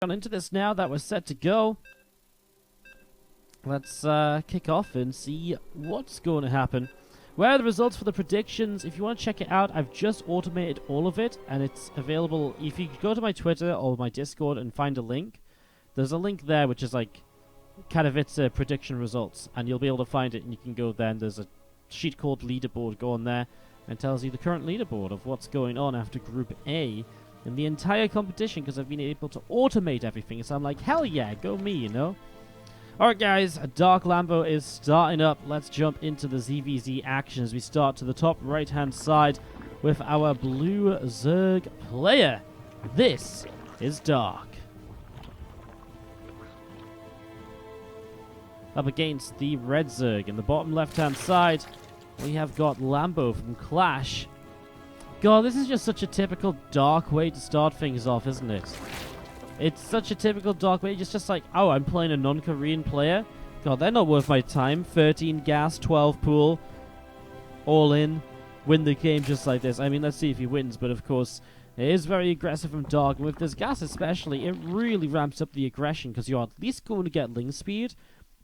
On into this now that we're set to go. Let's kick off and see what's going to happen. Where are the results for the predictions? If you want to check it out, I've just automated all of it, and it's available. If you go to my Twitter or my Discord and find a link, there's a link there which is like Katowice prediction results, and you'll be able to find it, and you can go there, and there's a sheet called leaderboard. Go on there, and it tells you the current leaderboard of what's going on after Group A in the entire competition, because I've been able to automate everything. So I'm like, hell yeah, go me, you know? Alright guys, a Dark Lambo is starting up. Let's jump into the ZVZ action as we start to the top right hand side with our blue Zerg player. This is Dark. Up against the red Zerg in the bottom left hand side, we have got Lambo from Clash. God, this is just such a typical Dark way to start things off, isn't it? It's such a typical Dark way. It's just like, oh, I'm playing a non-Korean player. God, they're not worth my time. 13 gas, 12 pool, all in. Win the game just like this. I mean, let's see if he wins, but of course, it is very aggressive from Dark. And with this gas especially, it really ramps up the aggression, because you're at least going to get link speed.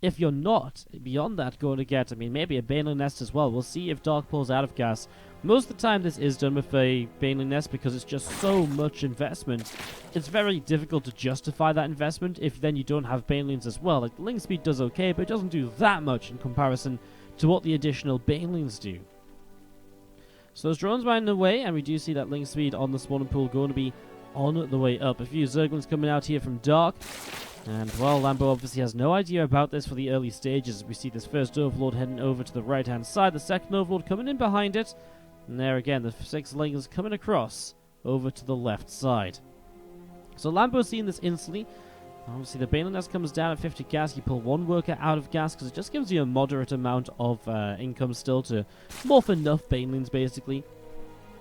If you're not, beyond that, going to get, I mean, maybe a Baneling Nest as well. We'll see if Dark pulls out of gas. Most of the time, this is done with a Baneling Nest because it's just so much investment. It's very difficult to justify that investment if then you don't have Banelings as well. Like, link speed does okay, but it doesn't do that much in comparison to what the additional Banelings do. So those drones mining away, and we do see that link speed on the spawning pool going to be on the way up. A few Zerglings coming out here from Dark. And, well, Lambo obviously has no idea about this for the early stages. We see this first Overlord heading over to the right-hand side. The second Overlord coming in behind it. And there again, the 6 Lings coming across over to the left side. So Lambo's seeing this instantly. Obviously, the Baneling Nest comes down at 50 gas. You pull one worker out of gas because it just gives you a moderate amount of income still to morph enough Banelings, basically.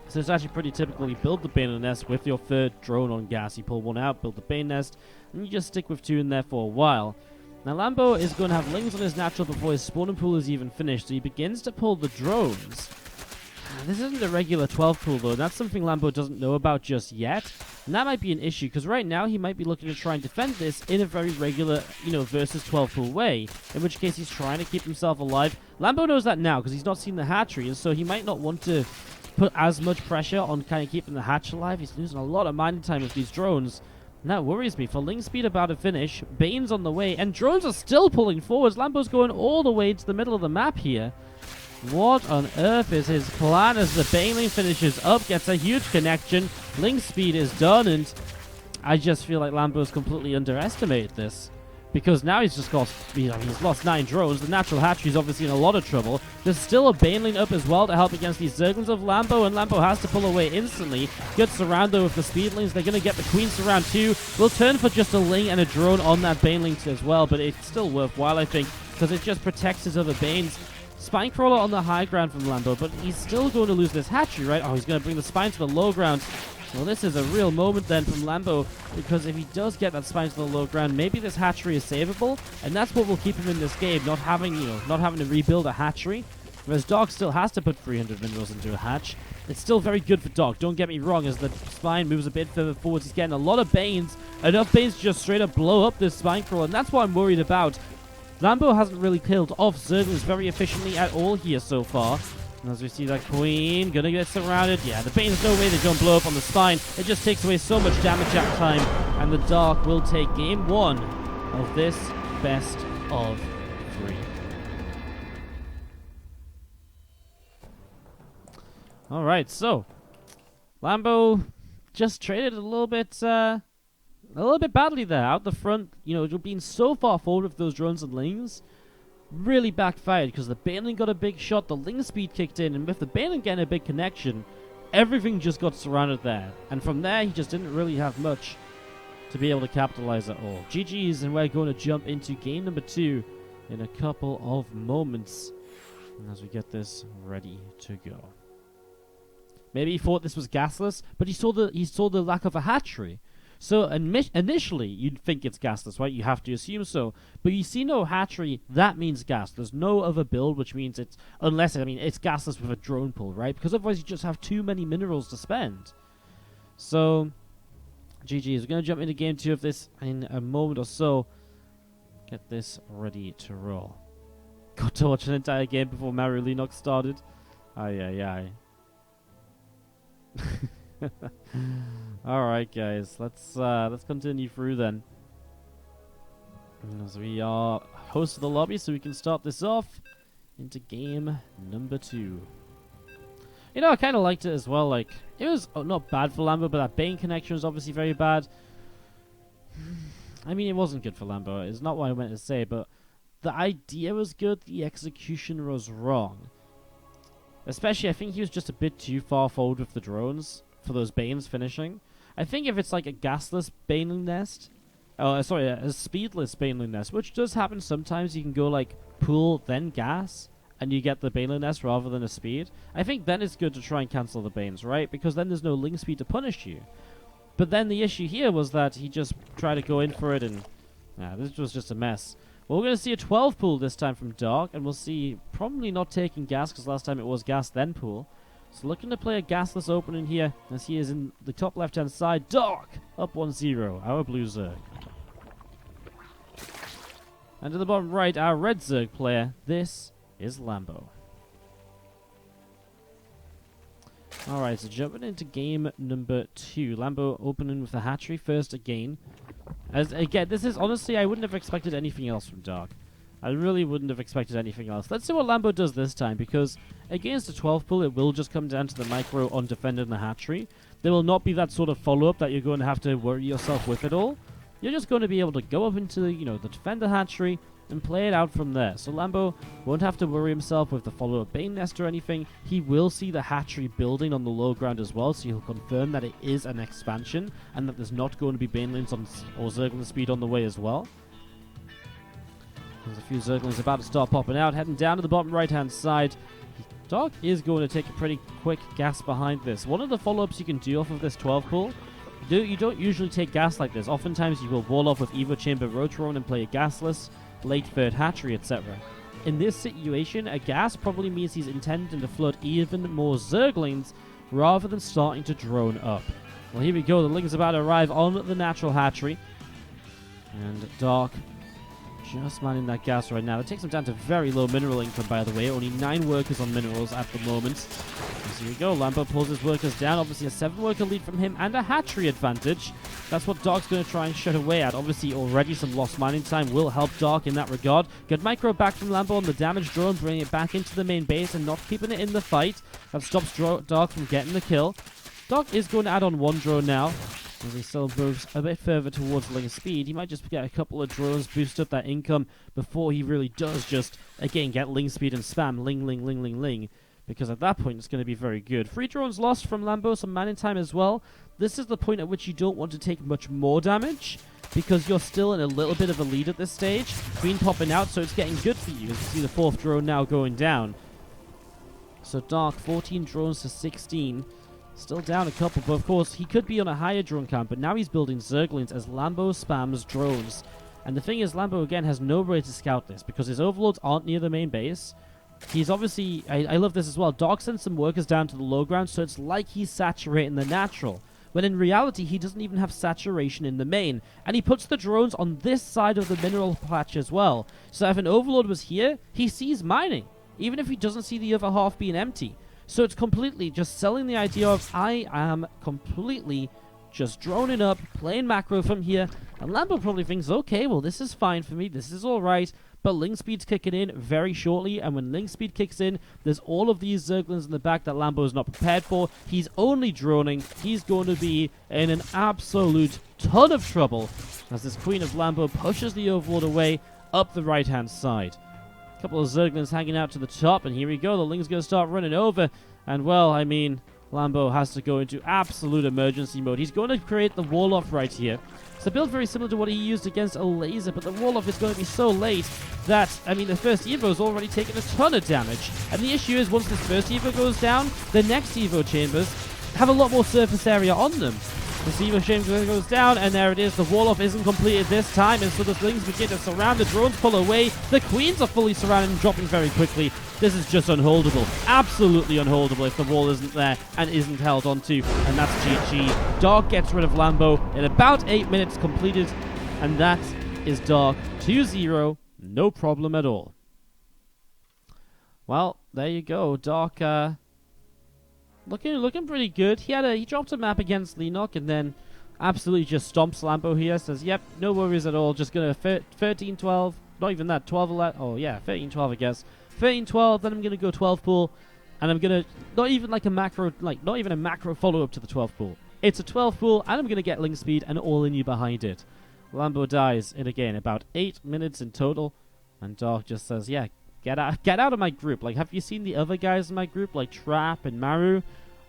So it's actually pretty typical. You build the Baneling Nest with your third drone on gas. You pull one out, build the Bane Nest, and you just stick with 2 in there for a while. Now Lambo is going to have Lings on his natural before his spawning pool is even finished, so he begins to pull the drones. This isn't a regular 12 pool though, and that's something Lambo doesn't know about just yet. And that might be an issue, because right now he might be looking to try and defend this in a very regular, versus 12 pool way. In which case he's trying to keep himself alive. Lambo knows that now, because he's not seen the hatchery, and so he might not want to put as much pressure on kind of keeping the hatch alive. He's losing a lot of mining time with these drones. And that worries me. For link speed about to finish, Bane's on the way, and drones are still pulling forwards. Lambo's going all the way to the middle of the map here. What on earth is his plan as the Baneling finishes up, gets a huge connection, link speed is done, and I just feel like Lambo's completely underestimated this. Because now he's just got, he's lost 9 drones. The natural hatchery's obviously in a lot of trouble. There's still a Baneling up as well to help against these Zerglings of Lambo, and Lambo has to pull away instantly. Good surround though with the Speedlings. They're going to get the Queen surround too. We'll turn for just a Ling and a drone on that Baneling as well, but it's still worthwhile, I think, because it just protects his other Banes. Spinecrawler on the high ground from Lambo, but he's still going to lose this hatchery, right? Oh, he's going to bring the Spine to the low ground. Well, this is a real moment then from Lambo, because if he does get that Spine to the low ground, maybe this hatchery is savable, and that's what will keep him in this game, not having to rebuild a hatchery. Whereas Dark still has to put 300 minerals into a hatch. It's still very good for Dark, don't get me wrong, as the Spine moves a bit further forwards. He's getting a lot of Banes, enough Banes to just straight up blow up this Spinecrawler, and that's what I'm worried about. Lambo hasn't really killed off Zerglings very efficiently at all here so far. And as we see that Queen gonna get surrounded. Yeah, the Bane's no way they don't blow up on the Spine. It just takes away so much damage at time. And the Dark will take game 1 of this best of 3. Alright, so Lambo just traded a little bit badly there, out the front, being so far forward with those drones and Lings, really backfired, because the Baneling got a big shot, the Ling speed kicked in, and with the Baneling getting a big connection, everything just got surrounded there. And from there, he just didn't really have much to be able to capitalize at all. GG's, and we're going to jump into game number 2 in a couple of moments, and as we get this ready to go. Maybe he thought this was gasless, but he saw the lack of a hatchery. So initially, you'd think it's gasless, right? You have to assume so. But you see no hatchery, that means gas. There's no other build, which means it's gasless with a drone pull, right? Because otherwise you just have too many minerals to spend. So GG's. We're going to jump into game 2 of this in a moment or so. Get this ready to roll. Got to watch an entire game before Mario Lennox started. Aye. Alright guys, let's continue through then. As we are host of the lobby, so we can start this off into game number 2. You know, I kind of liked it as well. Like, it was not bad for Lambo, but that Bane connection was obviously very bad. I mean, it wasn't good for Lambo. It's not what I meant to say, but the idea was good. The execution was wrong. Especially, I think he was just a bit too far forward with the drones for those Banes finishing. I think if it's like a gasless Baneling nest, a speedless Baneling nest, which does happen sometimes, you can go like pool then gas, and you get the Baneling nest rather than a speed. I think then it's good to try and cancel the Banes, right? Because then there's no link speed to punish you. But then the issue here was that he just tried to go in for it, and this was just a mess. Well, we're going to see a 12 pool this time from Dark, and we'll see probably not taking gas, because last time it was gas then pool. So looking to play a gasless opening here, as he is in the top left-hand side. Dark up 1-0, our blue Zerg. And to the bottom right, our red Zerg player. This is Lambo. Alright, so jumping into game number 2. Lambo opening with the hatchery first again. As again, this is honestly, I wouldn't have expected anything else from Dark. I really wouldn't have expected anything else. Let's see what Lambo does this time, because against a 12 pull, it will just come down to the micro on defending the hatchery. There will not be that sort of follow-up that you're going to have to worry yourself with at all. You're just going to be able to go up into, the defender hatchery and play it out from there. So Lambo won't have to worry himself with the follow-up Bane nest or anything. He will see the hatchery building on the low ground as well, so he'll confirm that it is an expansion and that there's not going to be Banelings or Zergling speed on the way as well. There's a few Zerglings about to start popping out, heading down to the bottom right-hand side. Dark is going to take a pretty quick gas behind this. One of the follow-ups you can do off of this 12 pull, you don't usually take gas like this. Oftentimes you will wall off with Evo Chamber Rotorone and play a gasless, late third hatchery, etc. In this situation, a gas probably means he's intending to flood even more Zerglings rather than starting to drone up. Well, here we go. The Ling's about to arrive on the natural hatchery. And Dark just manning that gas right now. It takes him down to very low mineral income, by the way. Only 9 workers on minerals at the moment. So here we go. Lambo pulls his workers down. Obviously a 7-worker lead from him and a hatchery advantage. That's what Dark's going to try and shut away at. Obviously already some lost mining time will help Dark in that regard. Good micro back from Lambo on the damage drone, bringing it back into the main base and not keeping it in the fight. That stops Dark from getting the kill. Dark is going to add on 1 drone now. As he still moves a bit further towards Ling speed, he might just get a couple of drones, boost up that income before he really does just, again, get Ling speed and spam Ling. Because at that point, it's going to be very good. 3 drones lost from Lambo, some manning time as well. This is the point at which you don't want to take much more damage, because you're still in a little bit of a lead at this stage. Green popping out, so it's getting good for you. As you see the 4th drone now going down. So Dark, 14 drones to 16. Still down a couple, but of course, he could be on a higher drone count, but now he's building Zerglings as Lambo spams drones. And the thing is, Lambo, again, has no way to scout this, because his overlords aren't near the main base. He's obviously... I love this as well. Dark sends some workers down to the low ground, so it's like he's saturating the natural. When in reality, he doesn't even have saturation in the main. And he puts the drones on this side of the mineral patch as well. So if an overlord was here, he sees mining, even if he doesn't see the other half being empty. So it's completely just selling the idea of, I am completely just droning up, playing macro from here. And Lambo probably thinks, okay, well, this is fine for me. This is all right. But Ling Speed's kicking in very shortly. And when Ling Speed kicks in, there's all of these Zerglings in the back that Lambo is not prepared for. He's only droning. He's going to be in an absolute ton of trouble as this Queen of Lambo pushes the Overlord away up the right-hand side. Couple of Zerglings hanging out to the top, and here we go. The Ling's going to start running over, and well, I mean, Lambo has to go into absolute emergency mode. He's going to create the wall-off right here. It's a build very similar to what he used against a laser, but the wall-off is going to be so late that, I mean, the first Evo's already taken a ton of damage. And the issue is, once this first Evo goes down, the next Evo chambers have a lot more surface area on them. Receiver Shame goes down, and there it is. The wall-off isn't completed this time, and so the things begin to surround. The drones pull away. The queens are fully surrounded and dropping very quickly. This is just unholdable. Absolutely unholdable if the wall isn't there and isn't held onto, and that's GG. Dark gets rid of Lambo in about 8 minutes completed, and that is Dark 2-0. No problem at all. Well, there you go. Dark, looking pretty good. He dropped a map against Lenok and then absolutely just stomps Lambo here. Says, yep, no worries at all. Just gonna 13-12. Not even that. 12-11. Oh yeah, 13-12 I guess. 13-12. Then I'm gonna go 12 pool, and I'm gonna not even a macro follow up to the 12 pool. It's a 12 pool, and I'm gonna get link speed and all in you behind it. Lambo dies in again about 8 minutes in total, and Dark just says, yeah. Get out of my group. Like, have you seen the other guys in my group, like Trap and Maru?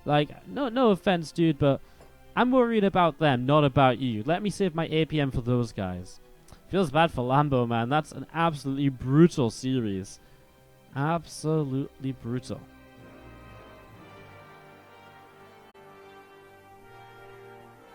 Like, no offense, dude, but I'm worried about them, not about you. Let me save my APM for those guys. Feels bad for Lambo, man. That's an absolutely brutal series. Absolutely brutal.